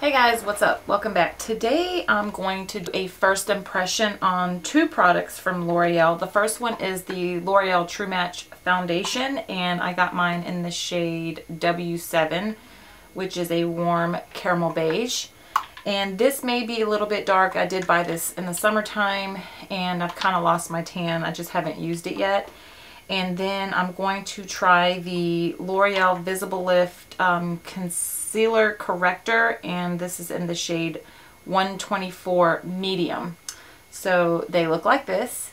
Hey guys, what's up? Welcome back. Today I'm going to do a first impression on two products from L'Oreal. The first one is the L'Oreal True Match Foundation, and I got mine in the shade W7, which is a warm caramel beige. And this may be a little bit dark. I did buy this in the summertime and I've kind of lost my tan. I just haven't used it yet. And then I'm going to try the L'Oreal Visible Lift Concealer Corrector, and this is in the shade 124 Medium. So they look like this,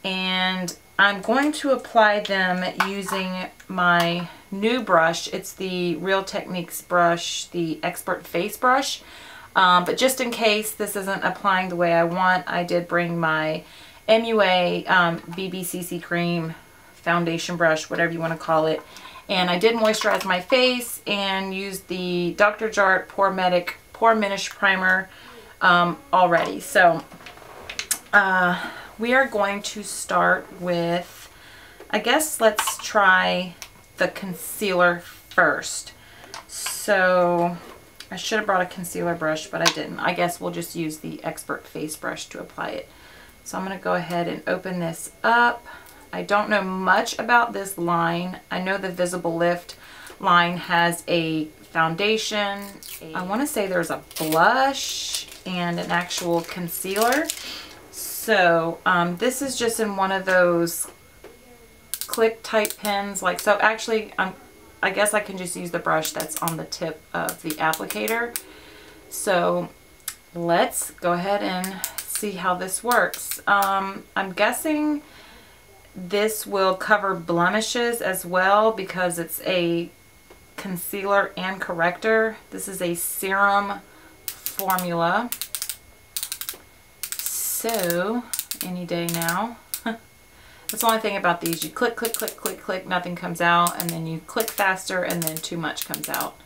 and I'm going to apply them using my new brush. It's the Real Techniques brush, the Expert Face Brush. But just in case this isn't applying the way I want, I did bring my MUA BBCC Cream foundation brush, whatever you want to call it. And I did moisturize my face and used the Dr. Jart Pore Minish Primer already. So we are going to start with, I guess let's try the concealer first. So I should have brought a concealer brush, but I didn't. I guess we'll just use the Expert Face Brush to apply it. So I'm going to go ahead and open this up. I don't know much about this line. I know the Visible Lift line has a foundation. I want to say there's a blush and an actual concealer. So this is just in one of those click type pens. Like, so actually I guess I can just use the brush that's on the tip of the applicator. So let's go ahead and see how this works. I'm guessing this will cover blemishes as well because it's a concealer and corrector. This is a serum formula. So any day now. That's the only thing about these. You click, click, click, click, click, nothing comes out, and then you click faster and then too much comes out.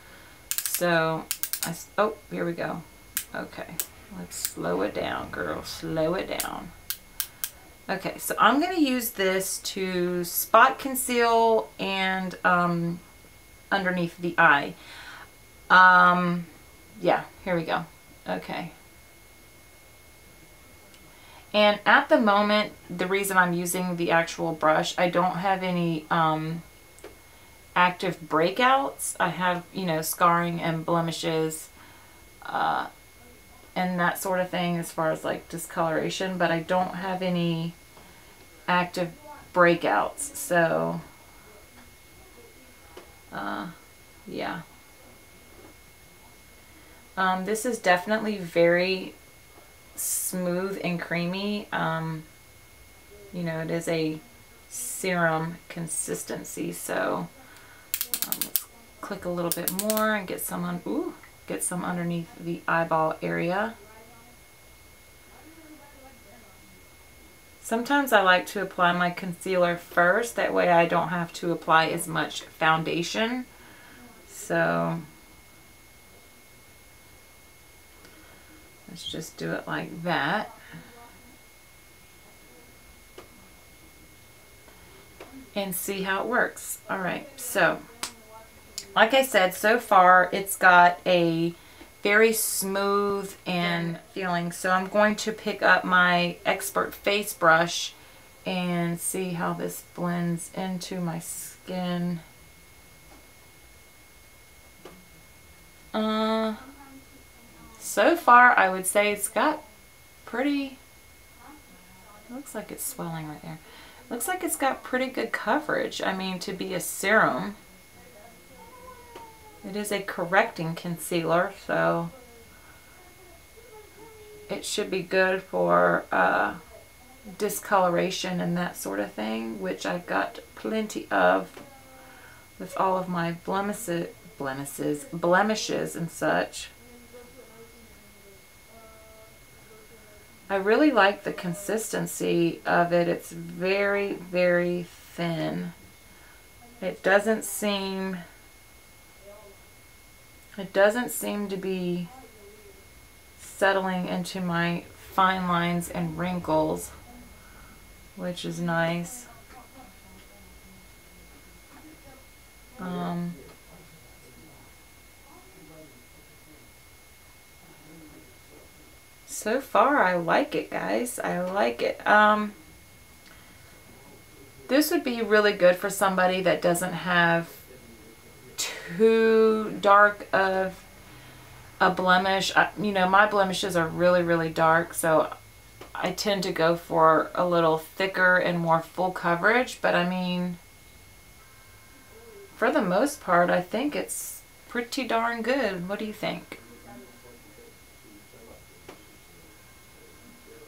So, oh, here we go. Okay, let's slow it down, girl. Slow it down. Okay, so I'm going to use this to spot conceal and underneath the eye. Yeah, here we go. Okay. And at the moment, the reason I'm using the actual brush, I don't have any active breakouts. I have, you know, scarring and blemishes and that sort of thing as far as like discoloration, but I don't have any active breakouts. So, yeah. This is definitely very smooth and creamy. You know, it is a serum consistency, so let's click a little bit more and get some on, get some underneath the eyeball area. Sometimes I like to apply my concealer first, that way I don't have to apply as much foundation. So let's just do it like that. And see how it works. Alright, so like I said, so far it's got a very smooth and feeling. So I'm going to pick up my Expert Face Brush and see how this blends into my skin. So far I would say it's got pretty, looks like it's swelling right there. Looks like it's got pretty good coverage. I mean, to be a serum. It is a correcting concealer, so it should be good for discoloration and that sort of thing, which I've got plenty of with all of my blemishes and such. I really like the consistency of it. It's very, very thin. It doesn't seem to be settling into my fine lines and wrinkles, which is nice. so far I like it, guys. I like it. This would be really good for somebody that doesn't have too dark of a blemish. You know, my blemishes are really, really dark, so I tend to go for a little thicker and more full coverage. But I mean, for the most part, I think it's pretty darn good. What do you think?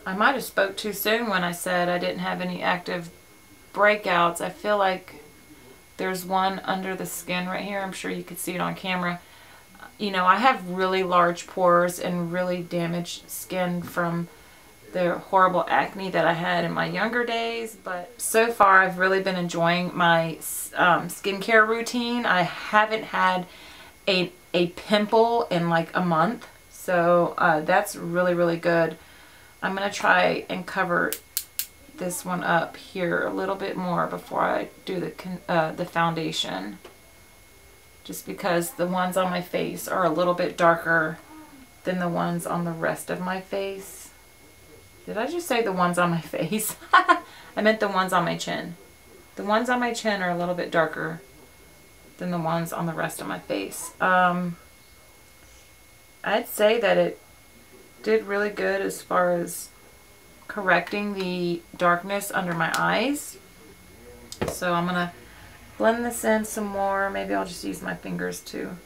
I might have spoke too soon when I said I didn't have any active breakouts. I feel like there's one under the skin right here. I'm sure you could see it on camera. You know, I have really large pores and really damaged skin from the horrible acne that I had in my younger days. But so far, I've really been enjoying my skincare routine. I haven't had a pimple in like a month. So that's really, really good. I'm going to try and cover this one up here a little bit more before I do the foundation, just because the ones on my face are a little bit darker than the ones on the rest of my face. Did I just say the ones on my face? I meant the ones on my chin. The ones on my chin are a little bit darker than the ones on the rest of my face. I'd say that it did really good as far as correcting the darkness under my eyes. So I'm gonna blend this in some more. Maybe I'll just use my fingers to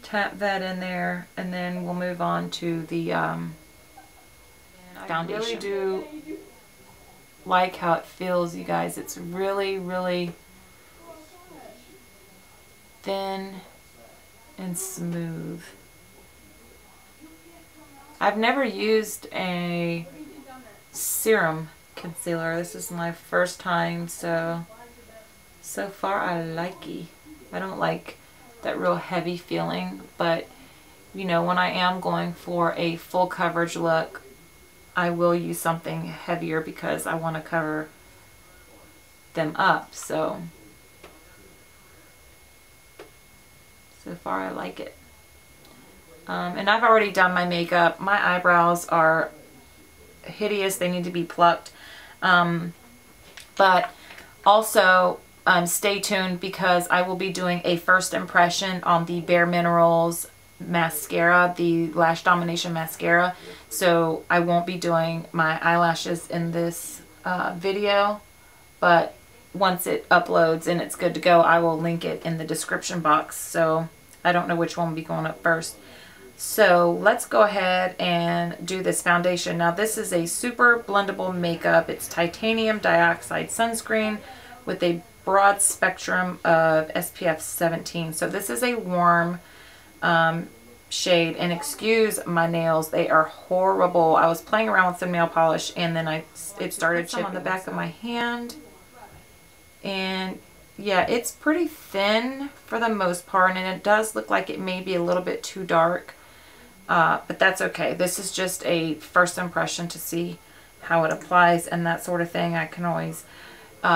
tap that in there, and then we'll move on to the foundation. I really do like how it feels, you guys. It's really, really thin and smooth. I've never used a serum concealer. This is my first time, so far I like it. I don't like that real heavy feeling, but you know, when I am going for a full coverage look, I will use something heavier because I want to cover them up. So far I like it. And I've already done my makeup. My eyebrows are hideous. They need to be plucked. But also stay tuned, because I will be doing a first impression on the Bare Minerals mascara, the Lash Domination mascara. So I won't be doing my eyelashes in this video, but once it uploads and it's good to go, I will link it in the description box. So I don't know which one will be going up first. So let's go ahead and do this foundation. Now this is a super blendable makeup. It's titanium dioxide sunscreen with a broad spectrum of SPF 17. So this is a warm shade, and excuse my nails, they are horrible. I was playing around with some nail polish and then it started chipping on the back of my hand. And yeah, it's pretty thin for the most part, and it does look like it may be a little bit too dark. But that's okay. This is just a first impression to see how it applies and that sort of thing. I can always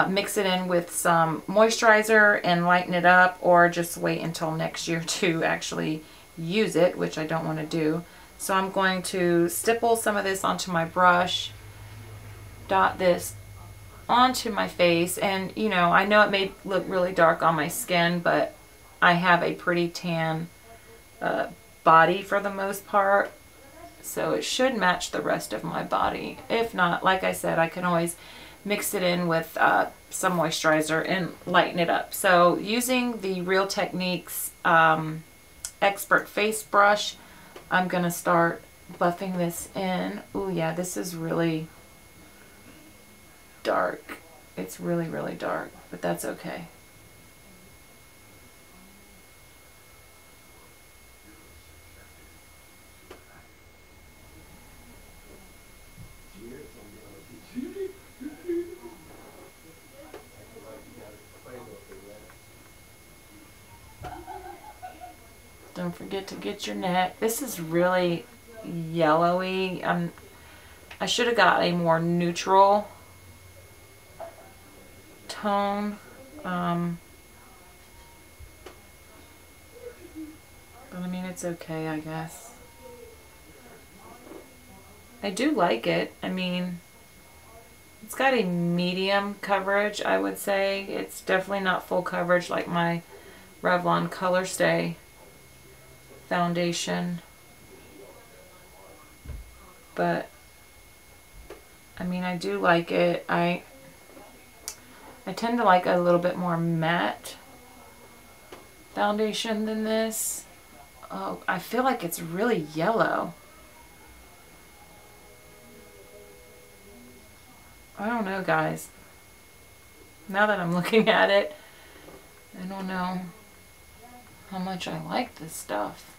mix it in with some moisturizer and lighten it up, or just wait until next year to actually use it, which I don't want to do. So I'm going to stipple some of this onto my brush, dot this onto my face, and you know, I know it may look really dark on my skin, but I have a pretty tan body for the most part, so it should match the rest of my body. If not, like I said, I can always mix it in with some moisturizer and lighten it up. So using the Real Techniques Expert Face Brush, I'm gonna start buffing this in. Ooh yeah, this is really dark. It's really, really dark, but that's okay. Don't forget to get your neck. This is really yellowy. I should have got a more neutral tone. But I mean, it's okay, I guess. I do like it. I mean, it's got a medium coverage, I would say. It's definitely not full coverage like my Revlon Color Stay foundation. But, I mean, I do like it. I tend to like a little bit more matte foundation than this. Oh, I feel like it's really yellow. I don't know, guys. Now that I'm looking at it, I don't know how much I like this stuff.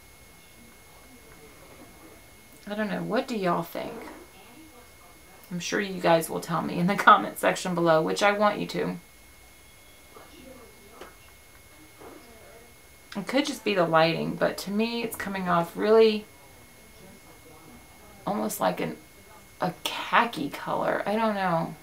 I don't know. What do y'all think? I'm sure you guys will tell me in the comment section below, which I want you to. It could just be the lighting, but to me it's coming off really almost like a khaki color. I don't know.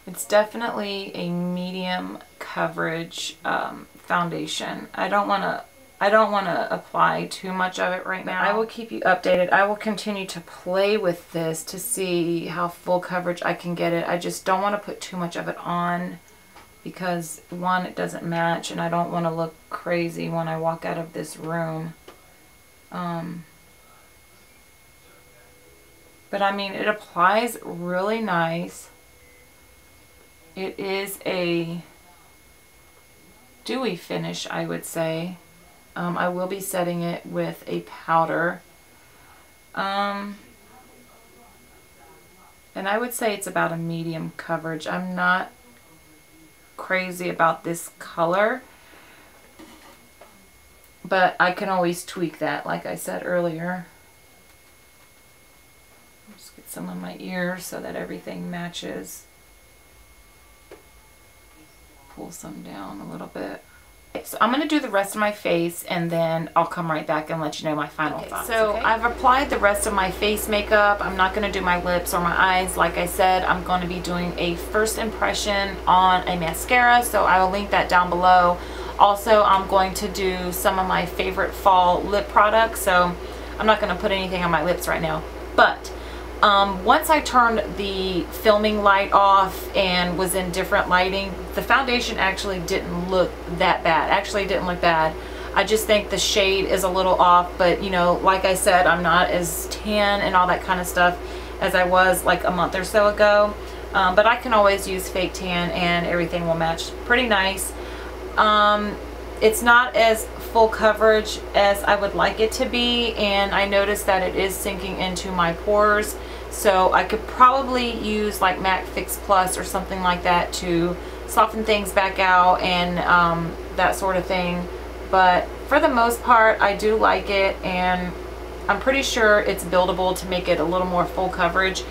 It's definitely a medium coverage foundation. I don't want to apply too much of it right now. I will keep you updated. I will continue to play with this to see how full coverage I can get it. I just don't want to put too much of it on because, one, it doesn't match, and I don't want to look crazy when I walk out of this room. But I mean, it applies really nice. It is a dewy finish, I would say. I will be setting it with a powder. And I would say it's about a medium coverage. I'm not crazy about this color, but I can always tweak that, like I said earlier. Just get some on my ears so that everything matches. Pull some down a little bit. So I'm going to do the rest of my face and then I'll come right back and let you know my final thoughts. So I've applied the rest of my face makeup. I'm not going to do my lips or my eyes. Like I said, I'm going to be doing a first impression on a mascara, so I will link that down below. Also, I'm going to do some of my favorite fall lip products, so I'm not going to put anything on my lips right now. But once I turned the filming light off and was in different lighting, the foundation actually didn't look that bad. Actually, it didn't look bad. I just think the shade is a little off, but you know, like I said, I'm not as tan and all that kind of stuff as I was like a month or so ago. But I can always use fake tan and everything will match pretty nice. It's not as full coverage as I would like it to be, and I noticed that it is sinking into my pores. So I could probably use like MAC Fix Plus or something like that to soften things back out and that sort of thing. But for the most part, I do like it, and I'm pretty sure it's buildable to make it a little more full coverage.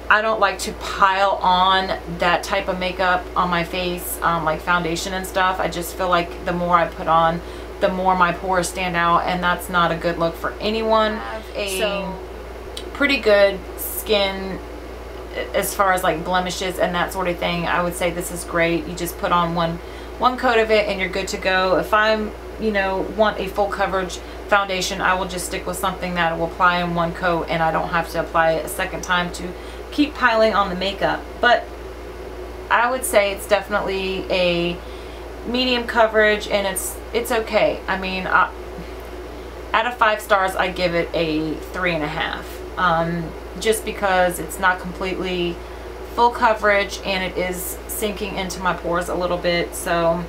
I don't like to pile on that type of makeup on my face, like foundation and stuff. I just feel like the more I put on, the more my pores stand out, and that's not a good look for anyone. I have a pretty good skin as far as like blemishes and that sort of thing. I would say this is great. You just put on one coat of it and you're good to go. If I'm, you know, want a full coverage foundation, I will just stick with something that will apply in one coat and I don't have to apply it a second time to keep piling on the makeup. But I would say it's definitely a medium coverage, and it's okay. I mean, out of 5 stars, I give it a 3.5. Just because it's not completely full coverage and it is sinking into my pores a little bit. So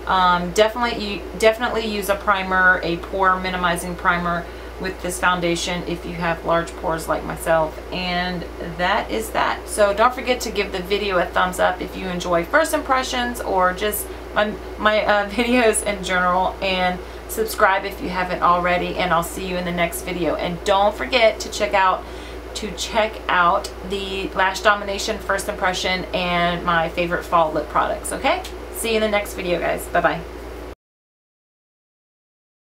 definitely use a primer, a pore minimizing primer with this foundation if you have large pores like myself. And that is that. So don't forget to give the video a thumbs up if you enjoy first impressions or just my videos in general, and subscribe if you haven't already, and I'll see you in the next video. And don't forget to check out the Lash Domination first impression and my favorite fall lip products. Okay, see you in the next video, guys. Bye bye.